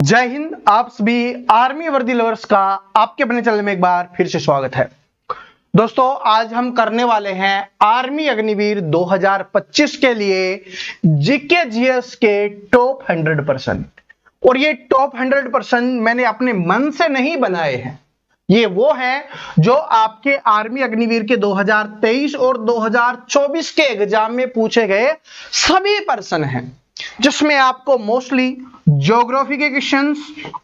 जय हिंद। आप सभी आर्मी वर्दी लवर्स का आपके अपने चैनल में एक बार फिर से स्वागत है। दोस्तों, आज हम करने वाले हैं आर्मी अग्निवीर 2025 के लिए जीके जीएस के टॉप 100%। और ये टॉप 100% मैंने अपने मन से नहीं बनाए हैं, ये वो हैं जो आपके आर्मी अग्निवीर के 2023 और 2024 के एग्जाम में पूछे गए सभी पर्सन हैं, जिसमें आपको मोस्टली ज्योग्राफी के क्वेश्चंस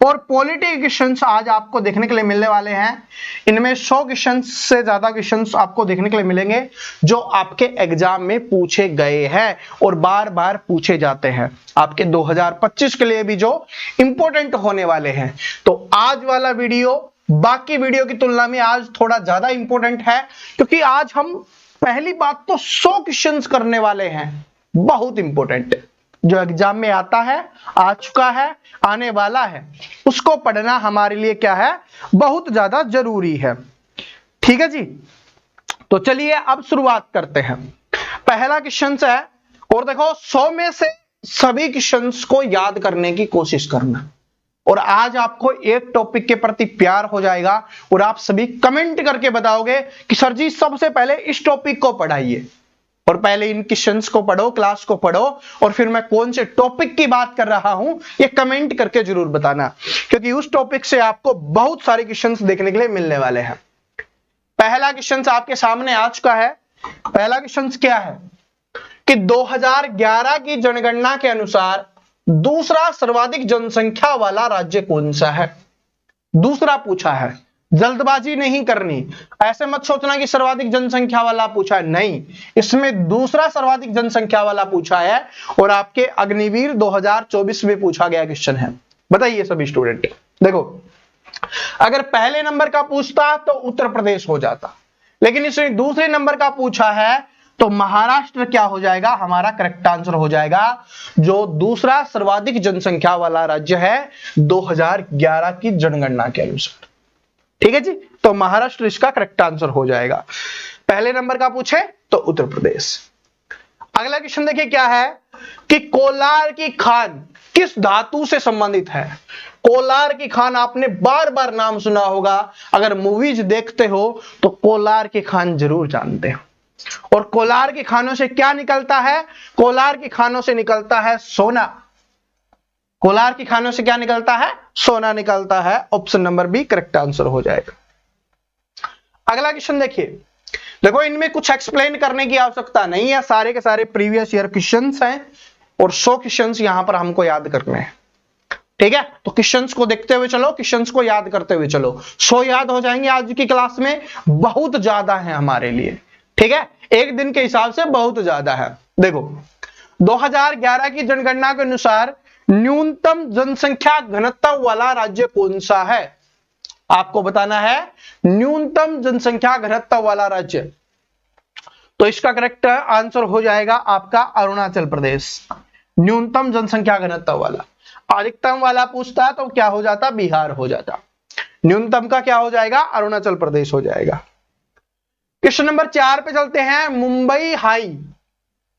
और पॉलिटी के क्वेश्चंस आज आपको देखने के लिए मिलने वाले हैं। इनमें 100 क्वेश्चंस से ज्यादा क्वेश्चंस आपको देखने के लिए मिलेंगे जो आपके एग्जाम में पूछे गए हैं और बार बार पूछे जाते हैं आपके 2025 के लिए भी, जो इंपॉर्टेंट होने वाले हैं। तो आज वाला वीडियो बाकी वीडियो की तुलना में आज थोड़ा ज्यादा इंपॉर्टेंट है, क्योंकि आज हम पहली बात तो 100 क्वेश्चंस करने वाले हैं, बहुत इंपॉर्टेंट, जो एग्जाम में आता है, आ चुका है, आने वाला है, उसको पढ़ना हमारे लिए क्या है, बहुत ज्यादा जरूरी है। ठीक है जी, तो चलिए अब शुरुआत करते हैं। पहला क्वेश्चन है, और देखो 100 में से सभी क्वेश्चंस को याद करने की कोशिश करना। और आज आपको एक टॉपिक के प्रति प्यार हो जाएगा और आप सभी कमेंट करके बताओगे कि सर जी सबसे पहले इस टॉपिक को पढ़ाइए, और पहले इन क्वेश्चंस को पढ़ो, क्लास को पढ़ो, और फिर मैं कौन से टॉपिक की बात कर रहा हूं ये कमेंट करके जरूर बताना, क्योंकि उस टॉपिक से आपको बहुत सारे क्वेश्चंस देखने के लिए मिलने वाले हैं। पहला क्वेश्चन आपके सामने आ चुका है। पहला क्वेश्चन क्या है कि 2011 की जनगणना के अनुसार दूसरा सर्वाधिक जनसंख्या वाला राज्य कौन सा है। दूसरा पूछा है, जल्दबाजी नहीं करनी, ऐसे मत सोचना कि सर्वाधिक जनसंख्या वाला पूछा है, नहीं, इसमें दूसरा सर्वाधिक जनसंख्या वाला पूछा है और आपके अग्निवीर 2024 में पूछा गया क्वेश्चन है। बताइए सभी स्टूडेंट। देखो, अगर पहले नंबर का पूछता तो उत्तर प्रदेश हो जाता, लेकिन इसने दूसरे नंबर का पूछा है तो महाराष्ट्र क्या हो जाएगा, हमारा करेक्ट आंसर हो जाएगा, जो दूसरा सर्वाधिक जनसंख्या वाला राज्य है 2011 की जनगणना के अनुसार। ठीक है जी, तो महाराष्ट्र इसका करेक्ट आंसर हो जाएगा। पहले नंबर का पूछे तो उत्तर प्रदेश। अगला क्वेश्चन देखिए क्या है कि कोलार की खान किस धातु से संबंधित है। कोलार की खान आपने बार बार नाम सुना होगा, अगर मूवीज देखते हो तो कोलार की खान जरूर जानते हो। और कोलार की खानों से क्या निकलता है, कोलार की खानों से निकलता है सोना। कोलार की खानों से क्या निकलता है, सोना निकलता है। Option number B correct answer हो जाएगा। अगला क्वेश्चन देखिए, देखो इनमें कुछ एक्सप्लेन करने की आवश्यकता नहीं है, सारे के सारे प्रीवियस ईयर क्वेश्चंस हैं और 100 क्वेश्चंस यहां पर हमको याद करने हैं। ठीक है, तो क्वेश्चंस को देखते हुए चलो, क्वेश्चंस को याद करते हुए चलो, 100 याद हो जाएंगे आज की क्लास में, बहुत ज्यादा है हमारे लिए। ठीक है, एक दिन के हिसाब से बहुत ज्यादा है। देखो 2011 की जनगणना के अनुसार न्यूनतम जनसंख्या घनत्व वाला राज्य कौन सा है, आपको बताना है न्यूनतम जनसंख्या घनत्व वाला राज्य। तो इसका करेक्ट आंसर हो जाएगा आपका अरुणाचल प्रदेश, न्यूनतम जनसंख्या घनत्व वाला। अधिकतम वाला पूछता तो क्या हो जाता, बिहार हो जाता। न्यूनतम का क्या हो जाएगा, अरुणाचल प्रदेश हो जाएगा। क्वेश्चन नंबर 4 पे चलते हैं। मुंबई हाई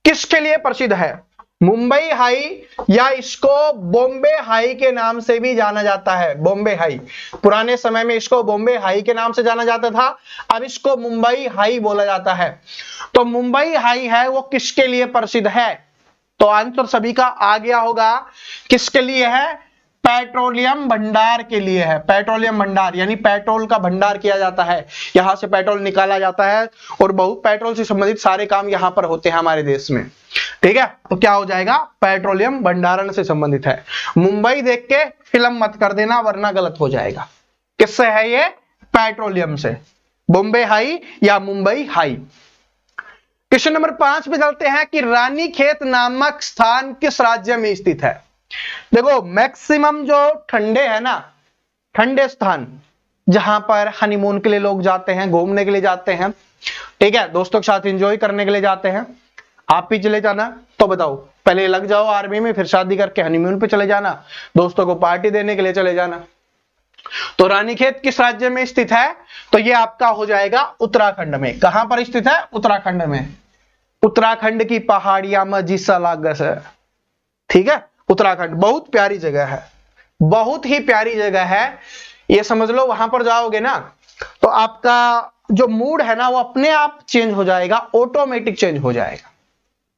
किसके लिए प्रसिद्ध है। मुंबई हाई या इसको बॉम्बे हाई के नाम से भी जाना जाता है। बॉम्बे हाई, पुराने समय में इसको बॉम्बे हाई के नाम से जाना जाता था, अब इसको मुंबई हाई बोला जाता है। तो मुंबई हाई है वो किसके लिए प्रसिद्ध है, तो आंसर सभी का आ गया होगा। किसके लिए है, पेट्रोलियम भंडार के लिए है। पेट्रोलियम भंडार यानी पेट्रोल का भंडार किया जाता है, यहां से पेट्रोल निकाला जाता है और बहुत पेट्रोल से संबंधित सारे काम यहां पर होते हैं हमारे देश में। ठीक है, तो क्या हो जाएगा, पेट्रोलियम भंडारण से संबंधित है। मुंबई देख के फिल्म मत कर देना वरना गलत हो जाएगा। किससे है ये, पेट्रोलियम से। बॉम्बे हाई या मुंबई हाई। क्वेश्चन नंबर 5 पे चलते हैं कि रानीखेत नामक स्थान किस राज्य में स्थित है। देखो मैक्सिमम जो ठंडे है ना, ठंडे स्थान जहां पर हनीमून के लिए लोग जाते हैं, घूमने के लिए जाते हैं, ठीक है, दोस्तों के साथ एंजॉय करने के लिए जाते हैं, आप भी चले जाना। तो बताओ, पहले लग जाओ आर्मी में, फिर शादी करके हनीमून पे चले जाना, दोस्तों को पार्टी देने के लिए चले जाना। तो रानीखेत किस राज्य में स्थित है, तो ये आपका हो जाएगा उत्तराखंड में। कहां पर स्थित है, उत्तराखंड में। उत्तराखंड की पहाड़ियां में जिसा लागस है। ठीक है, उत्तराखंड बहुत प्यारी जगह है। बहुत ही प्यारी जगह है, ये समझ लो। वहां पर जाओगे ना तो आपका जो मूड है ना वो अपने आप चेंज हो जाएगा, ऑटोमेटिक चेंज हो जाएगा,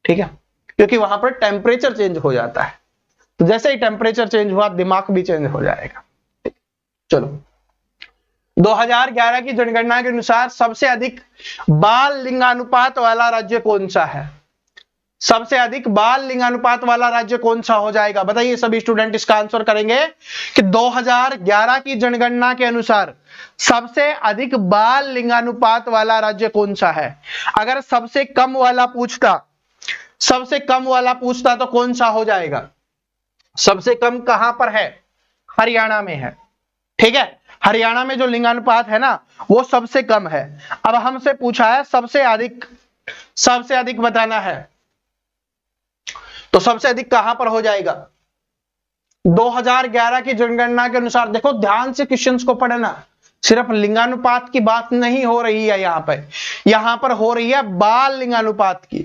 ठीक है, क्योंकि वहां पर टेम्परेचर चेंज हो जाता है। तो जैसे ही टेम्परेचर चेंज हुआ दिमाग भी चेंज हो जाएगा। चलो, 2011 की जनगणना के अनुसार सबसे अधिक बाल लिंगानुपात वाला राज्य कौन सा है? सबसे अधिक बाल लिंगानुपात वाला राज्य कौन सा हो जाएगा? बताइए सभी स्टूडेंट इसका आंसर करेंगे कि 2011 की जनगणना के अनुसार सबसे अधिक बाल लिंगानुपात वाला राज्य कौन सा है? अगर सबसे कम वाला पूछता तो कौन सा हो जाएगा? सबसे कम कहां पर है? हरियाणा में है, ठीक है। हरियाणा में जो लिंगानुपात है ना वो सबसे कम है। अब हमसे पूछा है सबसे अधिक बताना है, तो सबसे अधिक कहां पर हो जाएगा? 2011 की जनगणना के अनुसार देखो, ध्यान से क्वेश्चंस को पढ़ना, सिर्फ लिंगानुपात की बात नहीं हो रही है यहां पर हो रही है बाल लिंगानुपात की।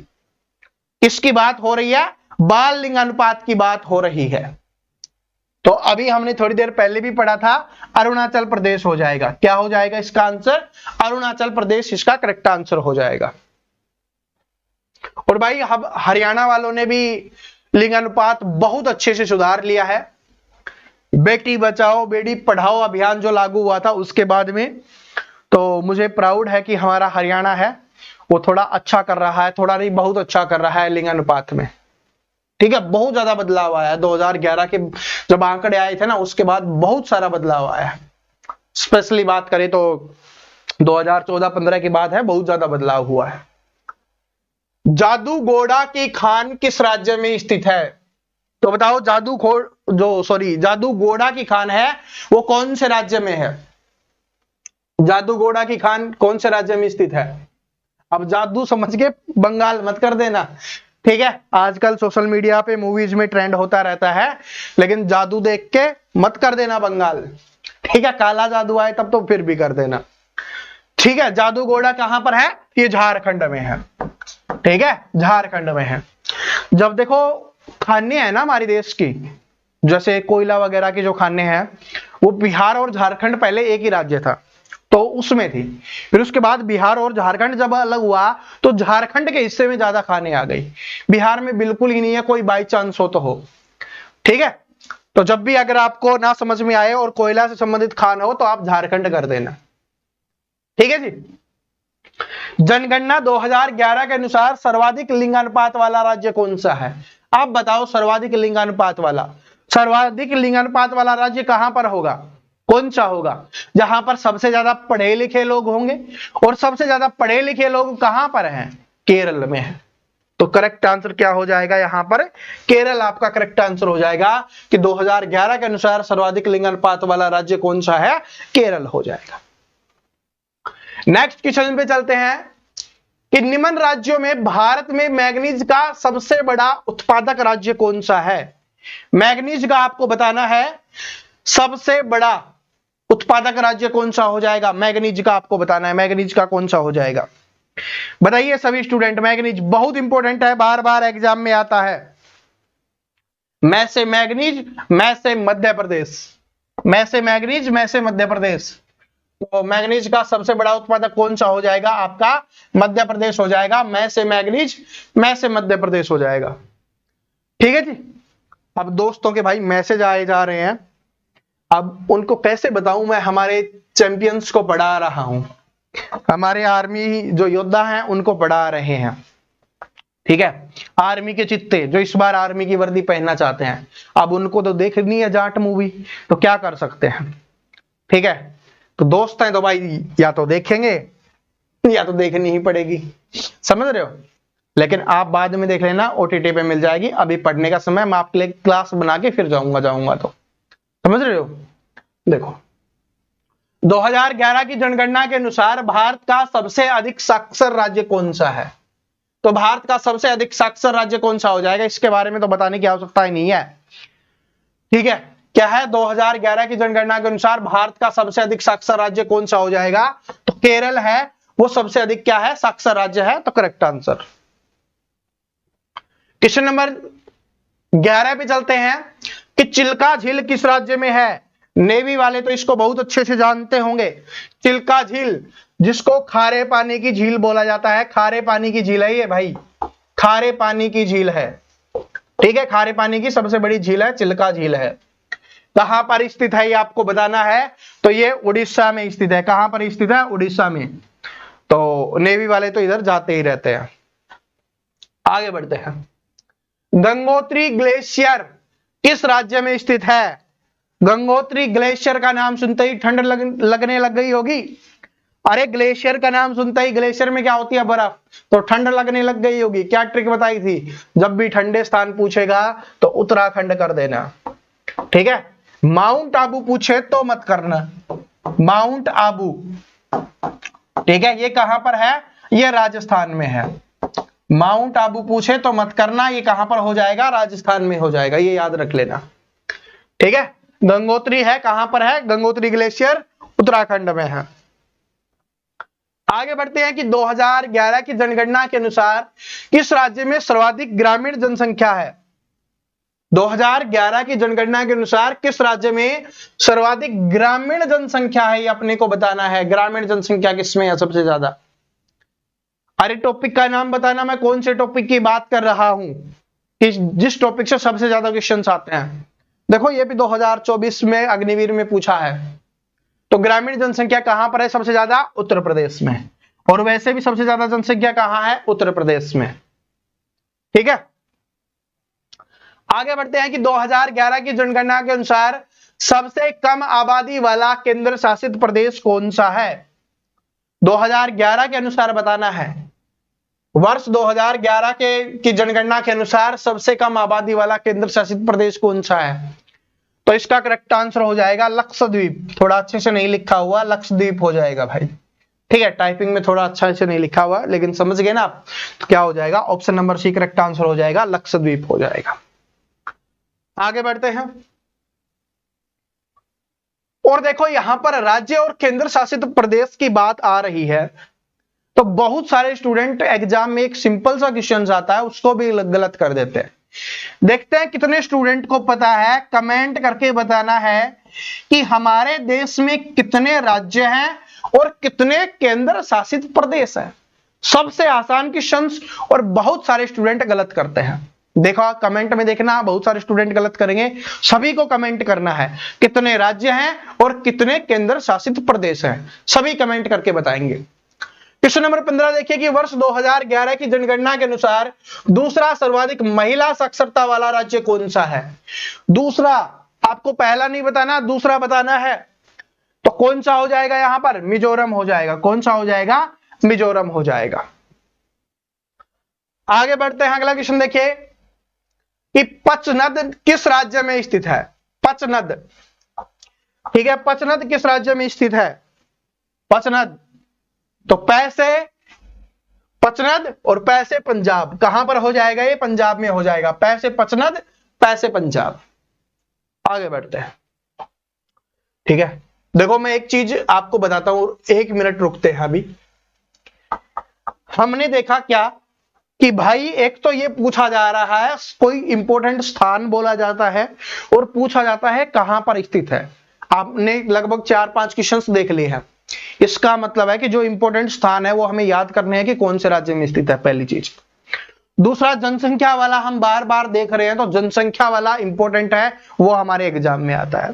किसकी बात हो रही है? बाल लिंगानुपात की बात हो रही है। तो अभी हमने थोड़ी देर पहले भी पढ़ा था, अरुणाचल प्रदेश हो जाएगा। क्या हो जाएगा इसका आंसर? अरुणाचल प्रदेश इसका करेक्ट आंसर हो जाएगा। और भाई अब हरियाणा वालों ने भी लिंगानुपात बहुत अच्छे से सुधार लिया है। बेटी बचाओ बेटी पढ़ाओ अभियान जो लागू हुआ था उसके बाद में, तो मुझे प्राउड है कि हमारा हरियाणा है वो थोड़ा अच्छा कर रहा है, थोड़ा नहीं बहुत अच्छा कर रहा है लिंगानुपात में, ठीक है। बहुत ज्यादा बदलाव आया है 2011 के जब आंकड़े आए थे ना उसके बाद बहुत सारा बदलाव आया है। स्पेशली बात करें तो 2014-15 की बात है, बहुत ज्यादा बदलाव हुआ है। जादूगोड़ा की खान किस राज्य में स्थित है? तो बताओ, जादूगोड़ा की खान है वो कौन से राज्य में है? जादूगोड़ा की खान कौन से राज्य में स्थित है? अब जादू समझ के बंगाल मत कर देना, ठीक है। आजकल सोशल मीडिया पे मूवीज में ट्रेंड होता रहता है, लेकिन जादू देख के मत कर देना बंगाल, ठीक है। काला जादू आए तब तो फिर भी कर देना, ठीक है। जादूगोड़ा कहां पर है? ये झारखंड में है, ठीक है, झारखंड में है। जब देखो खाने हैं ना हमारे देश की, जैसे कोयला वगैरह की जो खाने हैं वो बिहार और झारखंड पहले एक ही राज्य था तो उसमें थी, फिर उसके बाद बिहार और झारखंड जब अलग हुआ तो झारखंड के हिस्से में ज्यादा खाने आ गई, बिहार में बिल्कुल ही नहीं है, कोई बाई चांस हो तो हो, ठीक है। तो जब भी अगर आपको ना समझ में आए और कोयला से संबंधित खाना हो तो आप झारखंड कर देना, ठीक है जी। जनगणना 2011 के अनुसार सर्वाधिक लिंगानुपात वाला राज्य कौन सा है? आप बताओ, सर्वाधिक लिंगानुपात वाला राज्य कहां पर होगा? कौन सा होगा? जहां पर सबसे ज्यादा पढ़े लिखे लोग होंगे, और सबसे ज्यादा पढ़े लिखे लोग कहां पर हैं? केरल में है। तो करेक्ट आंसर क्या हो जाएगा यहां पर? केरल आपका करेक्ट आंसर हो जाएगा कि 2011 के अनुसार सर्वाधिक लिंगानुपात वाला राज्य कौन सा है? केरल हो जाएगा। नेक्स्ट क्वेश्चन पे चलते हैं कि निम्न राज्यों में भारत में मैग्नीज का सबसे बड़ा उत्पादक राज्य कौन सा है? मैग्नीज का आपको बताना है, सबसे बड़ा उत्पादक राज्य कौन सा हो जाएगा? मैग्नीज का आपको बताना है, मैग्नीज का कौन सा हो जाएगा? बताइए सभी स्टूडेंट। मैग्नीज बहुत इंपॉर्टेंट है, बार बार एग्जाम में आता है। मैं से मैग्नीज, मैं से मध्य प्रदेश, मैं से मैग्नीज, मैं से मध्य प्रदेश। तो मैग्नीज का सबसे बड़ा उत्पादक कौन सा हो जाएगा? आपका मध्य प्रदेश हो जाएगा। मैं से मैग्नीज, मैं से मध्य प्रदेश हो जाएगा, ठीक है जी। अब दोस्तों के भाई मैसेज आए जा रहे हैं, अब उनको कैसे बताऊं? मैं हमारे चैंपियंस को पढ़ा रहा हूं, हमारे आर्मी जो योद्धा हैं उनको पढ़ा रहे हैं, ठीक है। आर्मी के चित्ते जो इस बार आर्मी की वर्दी पहनना चाहते हैं, अब उनको तो देखनी है जाट मूवी, तो क्या कर सकते हैं, ठीक है। तो दोस्त हैं तो भाई या तो देखेंगे या तो देखनी ही पड़ेगी, समझ रहे हो। लेकिन आप बाद में देख लेना, ओटीटी पे मिल जाएगी। अभी पढ़ने का समय, मैं आपके लिए क्लास बना के फिर जाऊंगा तो, समझ रहे हो। देखो 2011 की जनगणना के अनुसार भारत का सबसे अधिक साक्षर राज्य कौन सा है? तो भारत का सबसे अधिक साक्षर राज्य कौन सा हो जाएगा? इसके बारे में तो बताने की आवश्यकता ही नहीं है, ठीक है। क्या है? 2011 की जनगणना के अनुसार भारत का सबसे अधिक साक्षर राज्य कौन सा हो जाएगा? तो केरल है, वो सबसे अधिक क्या है? साक्षर राज्य है, तो करेक्ट आंसर। क्वेश्चन नंबर 11 पे चलते हैं। कि चिल्का झील किस राज्य में है? नेवी वाले तो इसको बहुत अच्छे से जानते होंगे। चिल्का झील, जिसको खारे पानी की झील बोला जाता है, खारे पानी की झील है ये भाई, खारे पानी की झील है, ठीक है। खारे पानी की सबसे बड़ी झील है, चिल्का झील है। कहां पर स्थित है ये आपको बताना है, तो ये उड़ीसा में स्थित है। कहां पर स्थित है? उड़ीसा में। तो नेवी वाले तो इधर जाते ही रहते हैं। आगे बढ़ते हैं। गंगोत्री ग्लेशियर किस राज्य में स्थित है? गंगोत्री ग्लेशियर का नाम सुनते ही ठंड लगने लग गई होगी। अरे ग्लेशियर का नाम सुनते ही, ग्लेशियर में क्या होती है? बर्फ, तो ठंड लगने लग गई होगी। क्या ट्रिक बताई थी? जब भी ठंडे स्थान पूछेगा तो उत्तराखंड कर देना, ठीक है। माउंट आबू पूछे तो मत करना, माउंट आबू, ठीक है। ये कहां पर है? ये राजस्थान में है। माउंट आबू पूछे तो मत करना, ये कहां पर हो जाएगा? राजस्थान में हो जाएगा, ये याद रख लेना, ठीक है। गंगोत्री है, कहां पर है? गंगोत्री ग्लेशियर उत्तराखंड में है। आगे बढ़ते हैं कि 2011 की जनगणना के अनुसार किस राज्य में सर्वाधिक ग्रामीण जनसंख्या है? 2011 की जनगणना के अनुसार किस राज्य में सर्वाधिक ग्रामीण जनसंख्या है, ये अपने को बताना है। ग्रामीण जनसंख्या किसमें है सबसे ज्यादा? अरे टॉपिक का नाम बताना, मैं कौन से टॉपिक की बात कर रहा हूं, जिस टॉपिक से सबसे ज्यादा क्वेश्चंस आते हैं। देखो ये भी 2024 में अग्निवीर में पूछा है। तो ग्रामीण जनसंख्या कहां पर है सबसे ज्यादा? उत्तर प्रदेश में। और वैसे भी सबसे ज्यादा जनसंख्या कहां है? उत्तर प्रदेश में, ठीक है। आगे बढ़ते हैं कि 2011 की जनगणना के अनुसार सबसे कम आबादी वाला केंद्र शासित प्रदेश कौन सा है? 2011 के अनुसार बताना है। वर्ष 2011 की जनगणना के अनुसार सबसे कम आबादी वाला केंद्र शासित प्रदेश कौन सा है? तो इसका करेक्ट आंसर हो जाएगा लक्षद्वीप। थोड़ा अच्छे से नहीं लिखा हुआ, लक्षद्वीप हो जाएगा भाई, ठीक है। टाइपिंग में थोड़ा अच्छा से नहीं लिखा हुआ, लेकिन समझ गए ना आप, तो क्या हो जाएगा? Option number C correct answer हो जाएगा, लक्षद्वीप हो जाएगा। आगे बढ़ते हैं। और देखो यहां पर राज्य और केंद्र शासित प्रदेश की बात आ रही है, तो बहुत सारे स्टूडेंट एग्जाम में एक सिंपल सा क्वेश्चन आता है, उसको भी गलत कर देते हैं। देखते हैं कितने स्टूडेंट को पता है, कमेंट करके बताना है कि हमारे देश में कितने राज्य हैं और कितने केंद्र शासित प्रदेश हैं। सबसे आसान क्वेश्चन, और बहुत सारे स्टूडेंट गलत करते हैं। देखो कमेंट में देखना, बहुत सारे स्टूडेंट गलत करेंगे। सभी को कमेंट करना है कितने राज्य हैं और कितने केंद्र शासित प्रदेश हैं, सभी कमेंट करके बताएंगे। क्वेश्चन नंबर 15 देखिए कि वर्ष 2011 की जनगणना के अनुसार दूसरा सर्वाधिक महिला साक्षरता वाला राज्य कौन सा है? दूसरा, आपको पहला नहीं बताना, दूसरा बताना है। तो कौन सा हो जाएगा यहां पर? मिजोरम हो जाएगा। कौन सा हो जाएगा? मिजोरम हो जाएगा। आगे बढ़ते हैं, अगला क्वेश्चन देखिए कि पचनद किस राज्य में स्थित है? पचनद, ठीक है। पचनद किस राज्य में स्थित है? पचनद, तो पैसे पचनद और पैसे पंजाब, कहां पर हो जाएगा? ये पंजाब में हो जाएगा। पैसे पचनद, पैसे पंजाब। आगे बढ़ते हैं, ठीक है। देखो मैं एक चीज आपको बताता हूं, 1 मिनट रुकते हैं अभी। हमने देखा क्या कि भाई एक तो ये पूछा जा रहा है, कोई इंपॉर्टेंट स्थान बोला जाता है और पूछा जाता है कहां पर स्थित है। आपने लगभग 4-5 क्वेश्चंस देख लिए हैं। इसका मतलब है कि जो इंपॉर्टेंट स्थान है वो हमें याद करने हैं कि कौन से राज्य में स्थित है, पहली चीज। दूसरा, जनसंख्या वाला हम बार बार देख रहे हैं, तो जनसंख्या वाला इंपॉर्टेंट है, वो हमारे एग्जाम में आता है।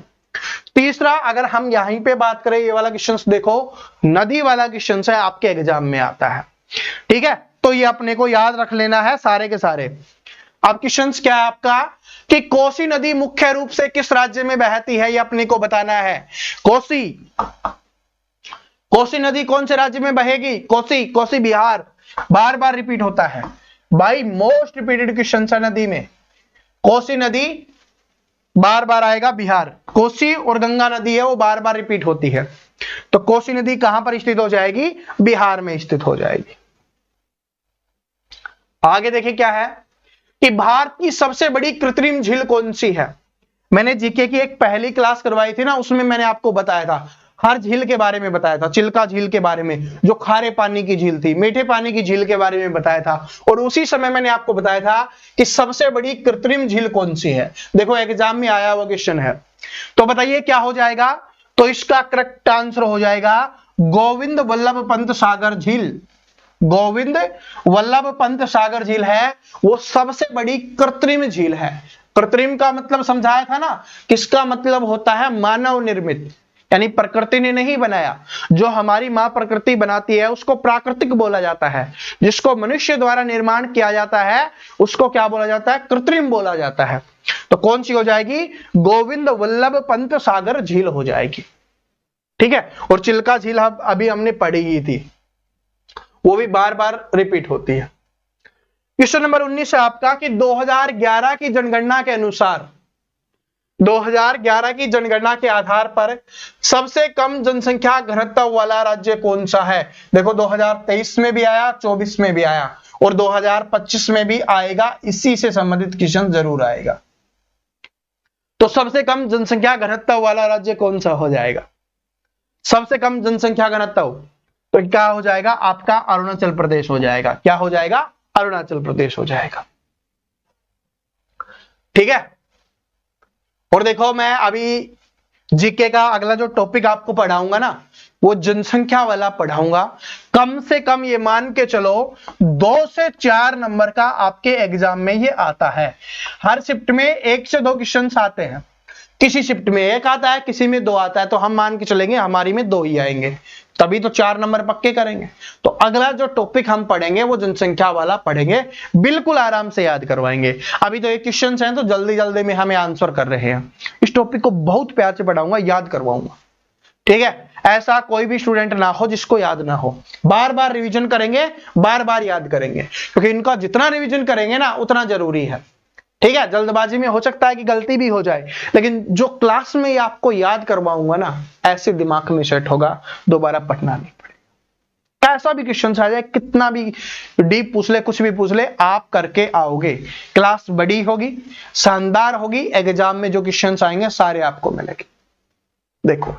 तीसरा, अगर हम यहीं पे बात करें, ये वाला क्वेश्चन देखो, नदी वाला क्वेश्चन है, आपके एग्जाम में आता है, ठीक है। तो ये अपने को याद रख लेना है सारे के सारे। अब क्वेश्चन क्या है आपका कि कोसी नदी मुख्य रूप से किस राज्य में बहती है, ये अपने को बताना है। कोसी नदी कौन से राज्य में बहेगी? कोसी बिहार। बार बार रिपीट होता है भाई, मोस्ट रिपीटेड क्वेश्चन है नदी में। कोसी नदी बार बार आएगा, बिहार। कोसी और गंगा नदी है वो बार बार रिपीट होती है, तो कोसी नदी कहां पर स्थित हो जाएगी? बिहार में स्थित हो जाएगी। आगे देखिए क्या है कि भारत की सबसे बड़ी कृत्रिम झील कौन सी है? मैंने जीके की एक पहली क्लास करवाई थी ना, उसमें मैंने आपको बताया था हर झील के बारे में बताया था, चिल्का झील के बारे में जो खारे पानी की झील थी, मीठे पानी की झील के बारे में बताया था, और उसी समय मैंने आपको बताया था कि सबसे बड़ी कृत्रिम झील कौन सी है। देखो एग्जाम में आया हुआ क्वेश्चन है, तो बताइए क्या हो जाएगा। तो इसका करेक्ट आंसर हो जाएगा गोविंद वल्लभ पंत सागर झील। गोविंद वल्लभ पंत सागर झील है वो सबसे बड़ी कृत्रिम झील है। कृत्रिम का मतलब समझाया था ना, किसका मतलब होता है मानव निर्मित, यानी प्रकृति ने नहीं बनाया। जो हमारी मां प्रकृति बनाती है उसको प्राकृतिक बोला जाता है, जिसको मनुष्य द्वारा निर्माण किया जाता है उसको क्या बोला जाता है, कृत्रिम बोला जाता है। तो कौन सी हो जाएगी, गोविंद वल्लभ पंत सागर झील हो जाएगी। ठीक है, और चिल्का झील अभी हमने पढ़ी ही थी, वो भी बार बार रिपीट होती है। क्वेश्चन नंबर 19 है आपका कि 2011 की जनगणना के अनुसार 2011 की जनगणना के आधार पर सबसे कम जनसंख्या घनत्व वाला राज्य कौन सा है। देखो 2023 में भी आया, 24 में भी आया और 2025 में भी आएगा, इसी से संबंधित क्वेश्चन जरूर आएगा। तो सबसे कम जनसंख्या घनत्व वाला राज्य कौन सा हो जाएगा, सबसे कम जनसंख्या घनत्व, तो क्या हो जाएगा आपका अरुणाचल प्रदेश हो जाएगा। क्या हो जाएगा, अरुणाचल प्रदेश हो जाएगा। ठीक है, और देखो मैं अभी जीके का अगला जो टॉपिक आपको पढ़ाऊंगा ना वो जनसंख्या वाला पढ़ाऊंगा। कम से कम ये मान के चलो 2 से 4 नंबर का आपके एग्जाम में ये आता है। हर शिफ्ट में 1 से 2 क्वेश्चन आते हैं, किसी शिफ्ट में 1 आता है, किसी में 2 आता है, तो हम मान के चलेंगे हमारी में 2 ही आएंगे, तभी तो 4 नंबर पक्के करेंगे। तो अगला जो टॉपिक हम पढ़ेंगे वो जनसंख्या वाला पढ़ेंगे, बिल्कुल आराम से याद करवाएंगे। अभी तो ये क्वेश्चन हैं तो जल्दी जल्दी में हमें आंसर कर रहे हैं। इस टॉपिक को बहुत प्यार से पढ़ाऊंगा, याद करवाऊंगा। ठीक है, ऐसा कोई भी स्टूडेंट ना हो जिसको याद ना हो। बार बार रिवीजन करेंगे, बार बार याद करेंगे, क्योंकि इनका जितना रिवीजन करेंगे ना उतना जरूरी है। ठीक है, जल्दबाजी में हो सकता है कि गलती भी हो जाए, लेकिन जो क्लास में आपको याद करवाऊंगा ना ऐसे दिमाग में सेट होगा, दोबारा पढ़ना नहीं पड़ेगा। कैसा भी क्वेश्चन आ जाए, कितना भी डीप पूछ ले, कुछ भी पूछ ले, आप करके आओगे। क्लास बड़ी होगी, शानदार होगी, एग्जाम में जो क्वेश्चन आएंगे सारे आपको मिलेंगे। देखो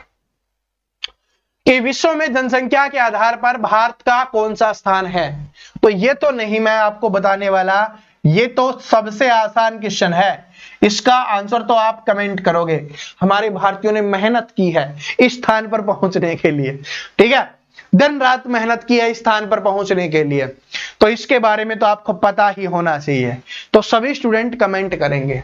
कि विश्व में जनसंख्या के आधार पर भारत का कौन सा स्थान है, तो ये तो नहीं मैं आपको बताने वाला, ये तो सबसे आसान क्वेश्चन है। इसका आंसर तो आप कमेंट करोगे। हमारे भारतीयों ने मेहनत की है इस स्थान पर पहुंचने के लिए। ठीक है, दिन रात मेहनत की है इस स्थान पर पहुंचने के लिए, तो इसके बारे में तो आपको पता ही होना चाहिए। तो सभी स्टूडेंट कमेंट करेंगे।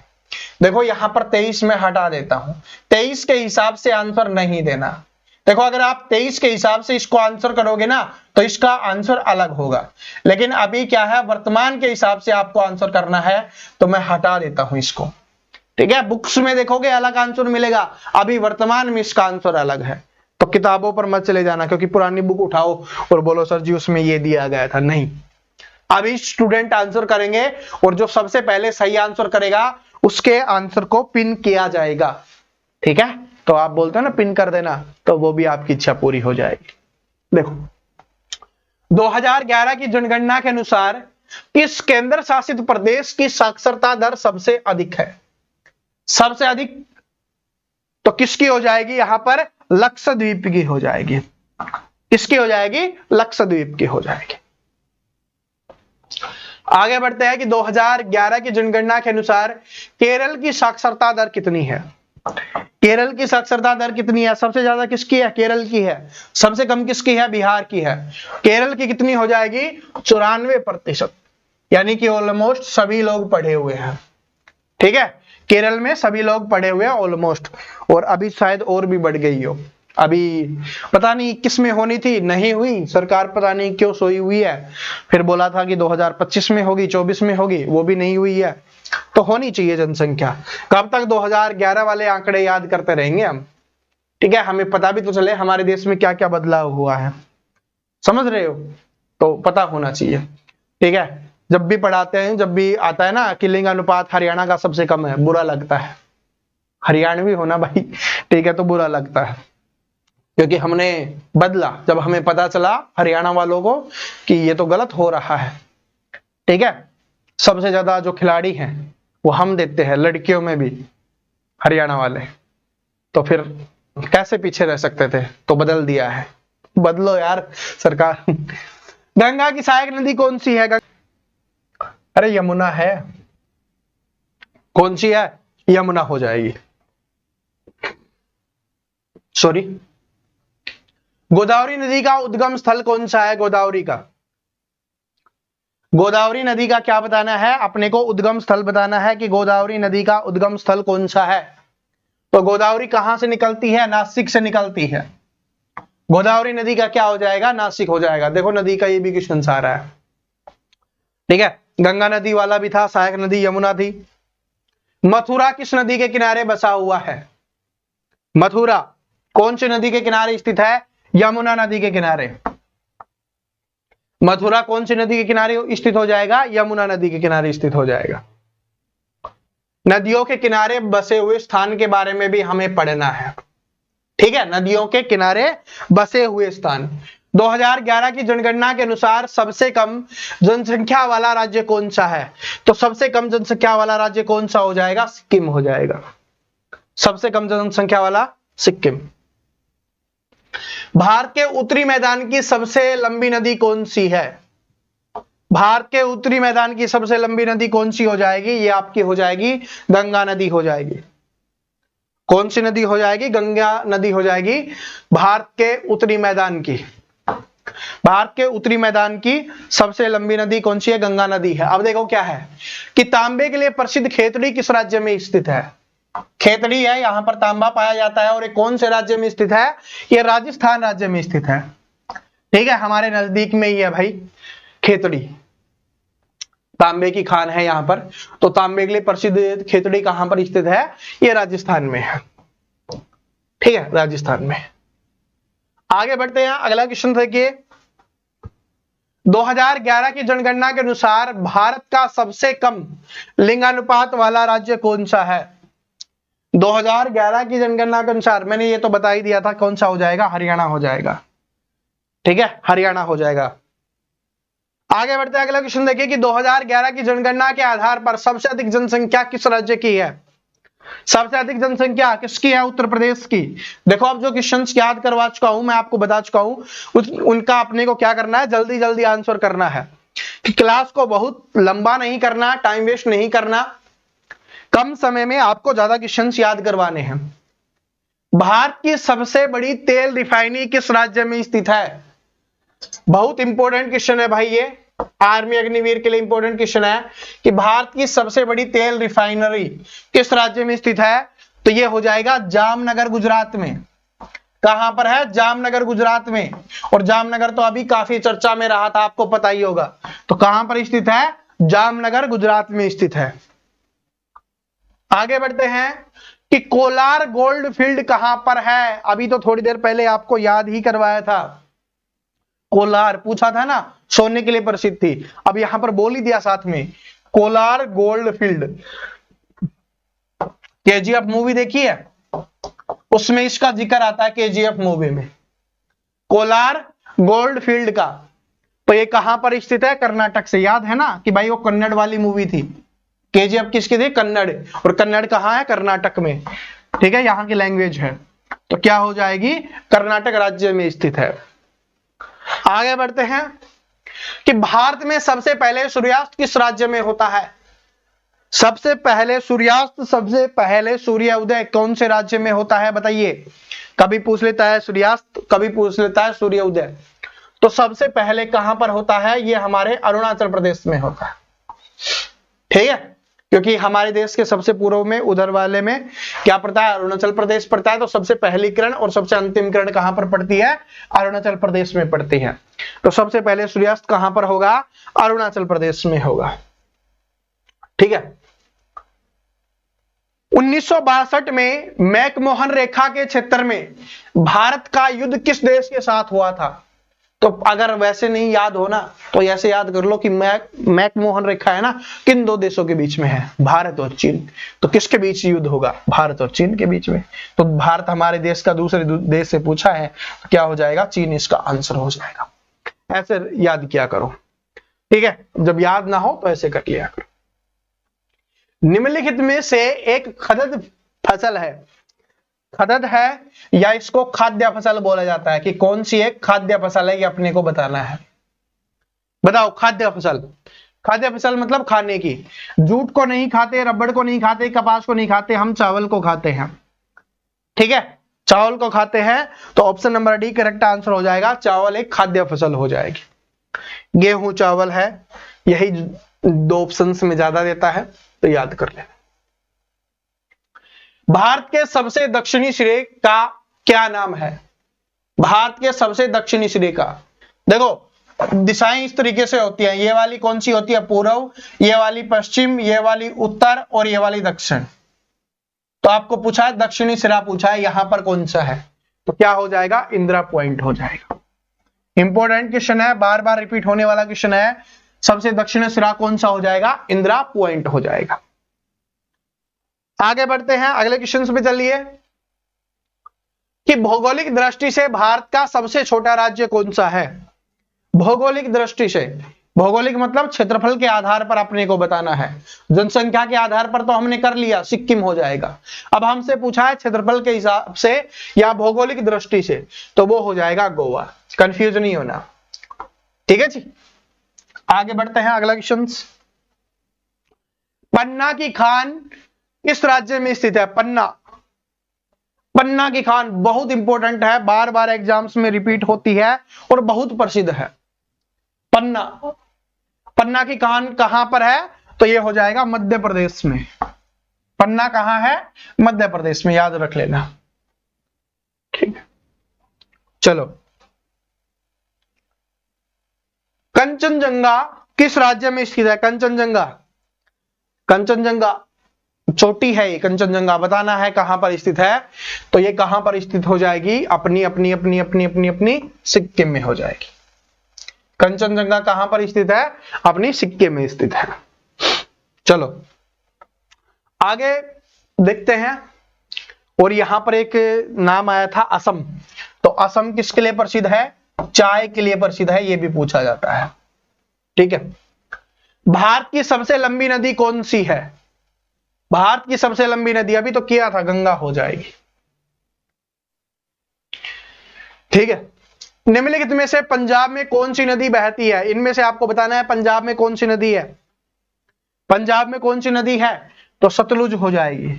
देखो यहां पर 23 में हटा देता हूं, 23 के हिसाब से आंसर नहीं देना। देखो अगर आप 23 के हिसाब से इसको आंसर करोगे ना तो इसका आंसर अलग होगा, लेकिन अभी क्या है वर्तमान के हिसाब से आपको आंसर करना है, तो मैं हटा देता हूं इसको। ठीक है, बुक्स में देखोगे अलग आंसर मिलेगा, अभी वर्तमान में इसका आंसर अलग है। तो किताबों पर मत चले जाना, क्योंकि पुरानी बुक उठाओ और बोलो सर जी उसमें ये दिया गया था, नहीं। अभी स्टूडेंट आंसर करेंगे और जो सबसे पहले सही आंसर करेगा उसके आंसर को पिन किया जाएगा। ठीक है, तो आप बोलते हो ना पिन कर देना, तो वो भी आपकी इच्छा पूरी हो जाएगी। देखो 2011 की जनगणना के अनुसार किस केंद्र शासित प्रदेश की साक्षरता दर सबसे अधिक है, सबसे अधिक, तो किसकी हो जाएगी यहां पर, लक्षद्वीप की हो जाएगी। किसकी हो जाएगी, लक्षद्वीप की हो जाएगी। आगे बढ़ते हैं कि 2011 की जनगणना के अनुसार केरल की साक्षरता दर कितनी है। केरल की साक्षरता दर कितनी है, सबसे ज्यादा किसकी है, केरल की है। सबसे कम किसकी है, बिहार की है। केरल की कितनी हो जाएगी, 94%, यानी कि ऑलमोस्ट सभी लोग पढ़े हुए हैं। ठीक है, केरल में सभी लोग पढ़े हुए हैं ऑलमोस्ट, और अभी शायद और भी बढ़ गई हो। अभी पता नहीं किस में होनी थी, नहीं हुई, सरकार पता नहीं क्यों सोई हुई है। फिर बोला था कि 2025 में होगी, 24 में होगी, वो भी नहीं हुई है। तो होनी चाहिए जनसंख्या। कब तक 2011 वाले आंकड़े याद करते रहेंगे हम। ठीक है, हमें पता भी तो चले हमारे देश में क्या क्या बदलाव हुआ है, समझ रहे हो, तो पता होना चाहिए। ठीक है, जब भी पढ़ाते हैं, जब भी आता है ना कि लिंग अनुपात हरियाणा का सबसे कम है, बुरा लगता है। हरियाणवी होना भाई, ठीक है, तो बुरा लगता है, क्योंकि हमने बदला। जब हमें पता चला हरियाणा वालों को कि ये तो गलत हो रहा है। ठीक है, सबसे ज्यादा जो खिलाड़ी हैं वो हम देते हैं, लड़कियों में भी हरियाणा वाले, तो फिर कैसे पीछे रह सकते थे, तो बदल दिया है। बदलो यार सरकार। गंगा की सहायक नदी कौन सी है? अरे यमुना है। कौन सी है? यमुना हो जाएगी। सॉरी, गोदावरी नदी का उद्गम स्थल कौन सा है? गोदावरी का, गोदावरी नदी का क्या बताना है अपने को? उद्गम स्थल बताना है कि गोदावरी नदी का उद्गम स्थल कौन सा है। तो गोदावरी कहां से निकलती है? नासिक से निकलती है। गोदावरी नदी का क्या हो जाएगा? नासिक हो जाएगा। देखो नदी का ये भी क्वेश्चन आ रहा है। ठीक है, गंगा नदी वाला भी था, सहायक नदी यमुना थी। मथुरा किस नदी के किनारे बसा हुआ है? मथुरा कौन सी नदी के किनारे स्थित है? यमुना नदी के किनारे। मथुरा कौन सी नदी के किनारे स्थित हो जाएगा? यमुना नदी के किनारे स्थित हो जाएगा। नदियों के किनारे बसे हुए स्थान के बारे में भी हमें पढ़ना है। ठीक है, नदियों के किनारे बसे हुए स्थान। 2011 की जनगणना के अनुसार सबसे कम जनसंख्या वाला राज्य कौन सा है? तो सबसे कम जनसंख्या वाला राज्य कौन सा हो जाएगा? सिक्किम हो जाएगा। सबसे कम जनसंख्या वाला सिक्किम। भारत के उत्तरी मैदान की सबसे लंबी नदी कौन सी है? भारत के उत्तरी मैदान की सबसे लंबी नदी कौन सी हो जाएगी? ये आपकी हो जाएगी गंगा नदी हो जाएगी। कौन सी नदी हो जाएगी? गंगा नदी हो जाएगी भारत के उत्तरी मैदान की। भारत के उत्तरी मैदान की सबसे लंबी नदी कौन सी है? गंगा नदी है। अब देखो क्या है कि तांबे के लिए प्रसिद्ध खेतड़ी किस राज्य में स्थित है? खेतड़ी है, यहां पर तांबा पाया जाता है। और ये कौन से राज्य में स्थित है? ये राजस्थान राज्य में स्थित है। ठीक है, हमारे नजदीक में ही है भाई खेतड़ी, तांबे की खान है यहां पर। तो तांबे के लिए प्रसिद्ध खेतड़ी कहां पर स्थित है? ये राजस्थान में है। ठीक है, राजस्थान में। आगे बढ़ते हैं, अगला क्वेश्चन देखिए। 2011 की जनगणना के अनुसार भारत का सबसे कम लिंगानुपात वाला राज्य कौन सा है? 2011 की जनगणना के अनुसार मैंने ये तो बता ही दिया था कौन सा हो जाएगा? हरियाणा हो जाएगा। ठीक है, हरियाणा हो जाएगा। आगे बढ़ते हैं, अगला क्वेश्चन देखिए कि 2011 की जनगणना के आधार पर सबसे अधिक जनसंख्या किस राज्य की है? सबसे अधिक जनसंख्या किसकी है? उत्तर प्रदेश की। देखो अब जो क्वेश्चन याद करवा चुका हूं, मैं आपको बता चुका हूं, उनका अपने को क्या करना है? जल्दी जल्दी आंसर करना है कि क्लास को बहुत लंबा नहीं करना, टाइम वेस्ट नहीं करना, कम समय में आपको ज्यादा क्वेश्चन याद करवाने हैं। भारत की सबसे बड़ी तेल रिफाइनरी किस राज्य में स्थित है? बहुत इंपॉर्टेंट क्वेश्चन है भाई, ये आर्मी अग्निवीर के लिए इंपॉर्टेंट क्वेश्चन है कि भारत की सबसे बड़ी तेल रिफाइनरी किस राज्य में स्थित है? तो ये हो जाएगा जामनगर गुजरात में। कहां पर है? जामनगर गुजरात में। और जामनगर तो अभी काफी चर्चा में रहा था, आपको पता ही होगा। तो कहां पर स्थित है? जामनगर गुजरात में स्थित है। आगे बढ़ते हैं कि कोलार गोल्ड फील्ड कहां पर है? अभी तो थोड़ी देर पहले आपको याद ही करवाया था। कोलार पूछा था ना, सोने के लिए प्रसिद्ध थी। अब यहां पर बोल ही दिया साथ में, Kolar gold field. KGF movie देखी है? उसमें इसका जिक्र आता है केजीएफ मूवी में, कोलार गोल्ड फील्ड का। तो ये कहां पर स्थित है? कर्नाटक से। याद है ना कि भाई वो कन्नड़ वाली मूवी थी। केजीएफ किसकी थी? कन्नड़। और कन्नड़ कहां है? कर्नाटक में। ठीक है, यहां की लैंग्वेज है। तो क्या हो जाएगी? कर्नाटक राज्य में स्थित है। आगे बढ़ते हैं कि भारत में सबसे पहले सूर्यास्त किस राज्य में होता है? सबसे पहले सूर्यास्त, सबसे पहले सूर्योदय कौन से राज्य में होता है? बताइए। कभी पूछ लेता है सूर्यास्त, कभी पूछ लेता है सूर्योदय। तो सबसे पहले कहां पर होता है? ये हमारे अरुणाचल प्रदेश में होता है। ठीक है, क्योंकि हमारे देश के सबसे पूर्व में उधर वाले में क्या पड़ता है? अरुणाचल प्रदेश पड़ता है। तो सबसे पहली किरण और सबसे अंतिम किरण कहां पर पड़ती है? अरुणाचल प्रदेश में पड़ती है। तो सबसे पहले सूर्यास्त कहां पर होगा? अरुणाचल प्रदेश में होगा। ठीक है, 1962 में मैकमोहन रेखा के क्षेत्र में भारत का युद्ध किस देश के साथ हुआ था? तो अगर वैसे नहीं याद हो ना, तो ऐसे याद कर लो कि मैकमोहन रेखा है ना, किन दो देशों के बीच में है? भारत और चीन। तो किसके बीच युद्ध होगा? भारत और चीन के बीच में। तो भारत हमारे देश का दूसरे देश से पूछा है, तो क्या हो जाएगा? चीन इसका आंसर हो जाएगा। ऐसे याद किया करो। ठीक है, जब याद ना हो तो ऐसे कर लिया करो। निम्नलिखित में से एक खदद फसल है। खदद है या इसको खाद्य फसल बोला जाता है, कि कौन सी एक खाद्य फसल है, ये अपने को बताना है। बताओ खाद्य फसल। खाद्य फसल मतलब खाने की। जूट को नहीं खाते, रबड़ को नहीं खाते, कपास को नहीं खाते, हम चावल को खाते हैं। ठीक है, चावल को खाते हैं, तो option number D correct answer हो जाएगा। चावल एक खाद्य फसल हो जाएगी। गेहूं चावल है, यही दो ऑप्शंस में ज्यादा देता है, तो याद कर लेना। भारत के सबसे दक्षिणी सिरे का क्या नाम है? भारत के सबसे दक्षिणी सिरे का, देखो दिशाएं इस तरीके से होती हैं। ये वाली कौन सी होती है? पूर्व, ये वाली पश्चिम, ये वाली उत्तर और ये वाली दक्षिण। तो आपको पूछा है दक्षिणी सिरा पूछा है, यहां पर कौन सा है? तो क्या हो जाएगा? इंदिरा पॉइंट हो जाएगा। इंपॉर्टेंट क्वेश्चन है, बार बार रिपीट होने वाला क्वेश्चन है। सबसे दक्षिणी सिरा कौन सा हो जाएगा? इंदिरा पॉइंट हो जाएगा। आगे बढ़ते हैं, अगले क्वेश्चन पे चलिए कि भौगोलिक दृष्टि से भारत का सबसे छोटा राज्य कौन सा है? भौगोलिक दृष्टि से, भौगोलिक मतलब क्षेत्रफल के आधार पर अपने को बताना है। जनसंख्या के आधार पर तो हमने कर लिया, सिक्किम हो जाएगा। अब हमसे पूछा है क्षेत्रफल के हिसाब से या भौगोलिक दृष्टि से, तो वो हो जाएगा गोवा। कंफ्यूज नहीं होना, ठीक है जी। आगे बढ़ते हैं, अगला क्वेश्चन। पन्ना की खान किस राज्य में स्थित है? पन्ना, पन्ना की खान बहुत इंपॉर्टेंट है, बार बार एग्जाम्स में रिपीट होती है और बहुत प्रसिद्ध है। पन्ना, पन्ना की खान कहां पर है? तो ये हो जाएगा मध्य प्रदेश में। पन्ना कहां है? मध्य प्रदेश में, याद रख लेना। ठीक है, चलो। कंचनजंगा किस राज्य में स्थित है? कंचनजंगा, कंचनजंगा चोटी है ये, कंचनजंगा बताना है कहां पर स्थित है। तो ये कहां पर स्थित हो जाएगी? अपनी अपनी अपनी अपनी अपनी अपनी सिक्किम में हो जाएगी। कंचनजंगा कहां पर स्थित है? अपनी सिक्किम में स्थित है। चलो आगे देखते हैं। और यहां पर एक नाम आया था असम, तो असम किसके लिए प्रसिद्ध है? चाय के लिए प्रसिद्ध है, यह भी पूछा जाता है। ठीक है, भारत की सबसे लंबी नदी कौन सी है? भारत की सबसे लंबी नदी अभी तो किया था, गंगा हो जाएगी। ठीक है, निम्नलिखित में से पंजाब में कौन सी नदी बहती है? इनमें से आपको बताना है पंजाब में कौन सी नदी है। पंजाब में कौन सी नदी है? तो सतलुज हो जाएगी।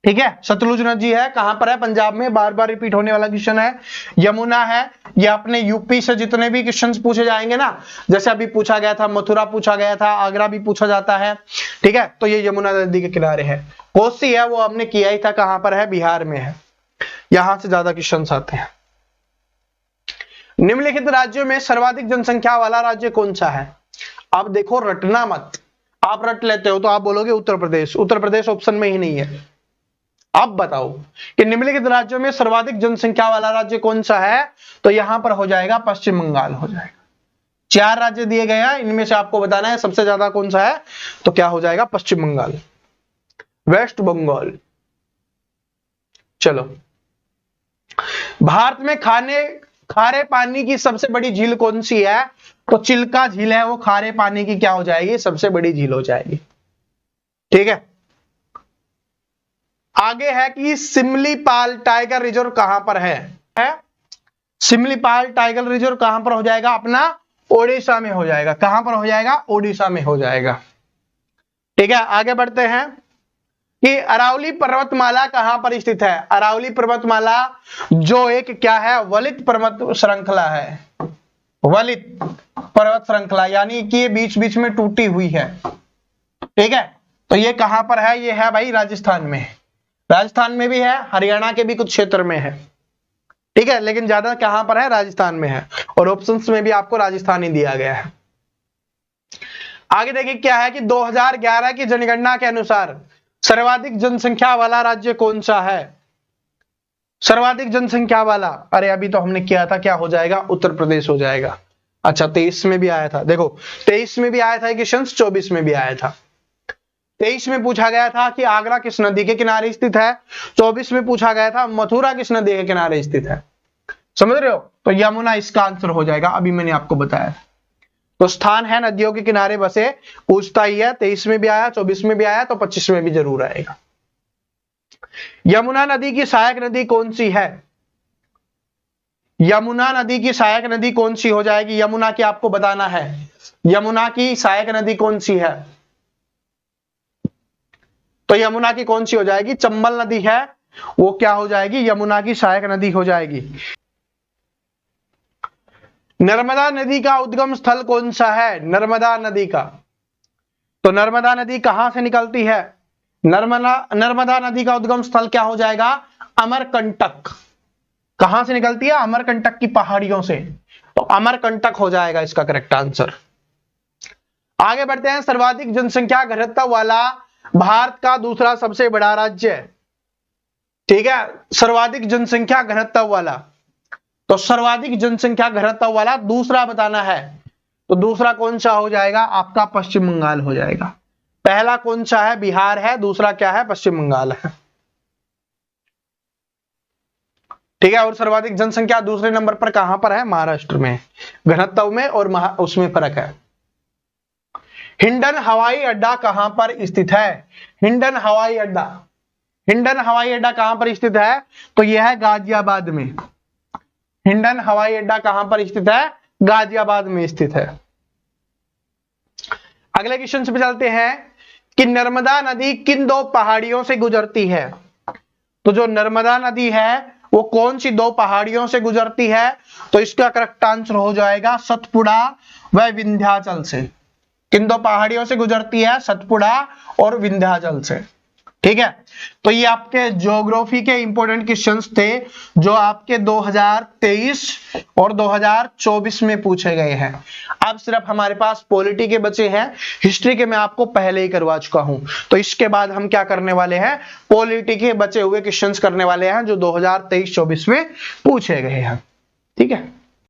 ठीक है, सतलुज नदी है, कहां पर है? पंजाब में। बार बार रिपीट होने वाला क्वेश्चन है। यमुना है, ये अपने यूपी से जितने भी क्वेश्चंस पूछे जाएंगे ना, जैसे अभी पूछा गया था, मथुरा पूछा गया था, आगरा भी पूछा जाता है। ठीक है, तो ये यमुना नदी के किनारे है। कोसी है, वो हमने किया ही था, कहां पर है? बिहार में है। यहां से ज्यादा क्वेश्चंस आते हैं। निम्नलिखित राज्यों में सर्वाधिक जनसंख्या वाला राज्य कौन सा है? अब देखो रटना मत, आप रट लेते हो तो आप बोलोगे उत्तर प्रदेश। उत्तर प्रदेश ऑप्शन में ही नहीं है। अब बताओ कि निम्नलिखित राज्यों में सर्वाधिक जनसंख्या वाला राज्य कौन सा है? तो यहां पर हो जाएगा पश्चिम बंगाल हो जाएगा। 4 राज्य दिए गए हैं, इनमें से आपको बताना है सबसे ज्यादा कौन सा है। तो क्या हो जाएगा? पश्चिम बंगाल, वेस्ट बंगाल। चलो, भारत में खारे पानी की सबसे बड़ी झील कौन सी है? तो चिल्का झील है, वो खारे पानी की क्या हो जाएगी? सबसे बड़ी झील हो जाएगी। ठीक है, आगे है कि सिमलीपाल टाइगर रिजर्व कहां पर है? सिमलीपाल टाइगर रिजर्व कहां पर हो जाएगा? अपना ओडिशा में हो जाएगा। कहां पर हो जाएगा? ओडिशा में हो जाएगा। ठीक है, आगे बढ़ते हैं कि अरावली पर्वतमाला कहां पर स्थित है? अरावली पर्वतमाला जो एक क्या है? वलित पर्वत श्रृंखला है। वलित पर्वत श्रृंखला, यानी कि ये बीच बीच में टूटी हुई है। ठीक है, तो ये कहां पर है? ये है भाई राजस्थान में। राजस्थान में भी है, हरियाणा के भी कुछ क्षेत्र में है। ठीक है, लेकिन ज्यादा कहां पर है? राजस्थान में है। और ऑप्शंस में भी आपको राजस्थान ही दिया गया है। आगे देखिए क्या है कि 2011 की जनगणना के अनुसार सर्वाधिक जनसंख्या वाला राज्य कौन सा है? सर्वाधिक जनसंख्या वाला, अरे अभी तो हमने किया था, क्या हो जाएगा? उत्तर प्रदेश हो जाएगा। अच्छा, 23 में भी आया था, देखो 23 में भी आया था क्वेश्चन, 24 में भी आया था। 23 में पूछा गया था कि आगरा किस नदी के किनारे स्थित है। 24 में पूछा गया था मथुरा किस नदी के किनारे स्थित है। समझ रहे हो? तो यमुना इसका आंसर हो जाएगा, अभी मैंने आपको बताया। तो स्थान है नदियों के किनारे बसे, पूछता ही है। 23 में भी आया, 24 में भी आया, तो 25 में भी जरूर आएगा। यमुना नदी की सहायक नदी कौन सी है? यमुना नदी की सहायक नदी कौन सी हो जाएगी? यमुना की आपको बताना है, यमुना की सहायक नदी कौन सी है? तो यमुना की कौन सी हो जाएगी? चंबल नदी है, वो क्या हो जाएगी? यमुना की सहायक नदी हो जाएगी। नर्मदा नदी का उद्गम स्थल कौन सा है? नर्मदा नदी का, तो नर्मदा नदी कहां से निकलती है? नर्मदा नदी का उद्गम स्थल क्या हो जाएगा? अमरकंटक। कहां से निकलती है? अमरकंटक की पहाड़ियों से, तो अमरकंटक हो जाएगा इसका करेक्ट आंसर। आगे बढ़ते हैं। सर्वाधिक जनसंख्या घनत्व वाला भारत का दूसरा सबसे बड़ा राज्य, ठीक है, सर्वाधिक जनसंख्या घनत्व वाला, तो सर्वाधिक जनसंख्या घनत्व वाला दूसरा बताना है, तो दूसरा कौन सा हो जाएगा? आपका पश्चिम बंगाल हो जाएगा। पहला कौन सा है? बिहार है, दूसरा क्या है? पश्चिम बंगाल है, ठीक है। और सर्वाधिक जनसंख्या दूसरे नंबर पर कहां पर है? महाराष्ट्र में, घनत्व में और उसमें फर्क है। हिंडन हवाई अड्डा कहां पर स्थित है? हिंडन हवाई अड्डा, हिंडन हवाई अड्डा कहां पर स्थित है? तो यह है गाजियाबाद में। हिंडन हवाई अड्डा कहां पर स्थित है? गाजियाबाद में स्थित है। अगले क्वेश्चन पे चलते हैं कि नर्मदा नदी किन दो पहाड़ियों से गुजरती है? तो जो नर्मदा नदी है वो कौन सी दो पहाड़ियों से गुजरती है? तो इसका करेक्ट आंसर हो जाएगा सतपुड़ा व विंध्याचल से। किन दो पहाड़ियों से गुजरती है? सतपुड़ा और विंध्याचल से, ठीक है। तो ये आपके ज्योग्राफी के इंपॉर्टेंट क्वेश्चंस थे जो आपके 2023 और 2024 में पूछे गए हैं। अब सिर्फ हमारे पास पॉलिटी के बचे हैं, हिस्ट्री के मैं आपको पहले ही करवा चुका हूं। तो इसके बाद हम क्या करने वाले हैं? पॉलिटी के बचे हुए क्वेश्चंस करने वाले हैं जो 2023-24 में पूछे गए हैं, ठीक है।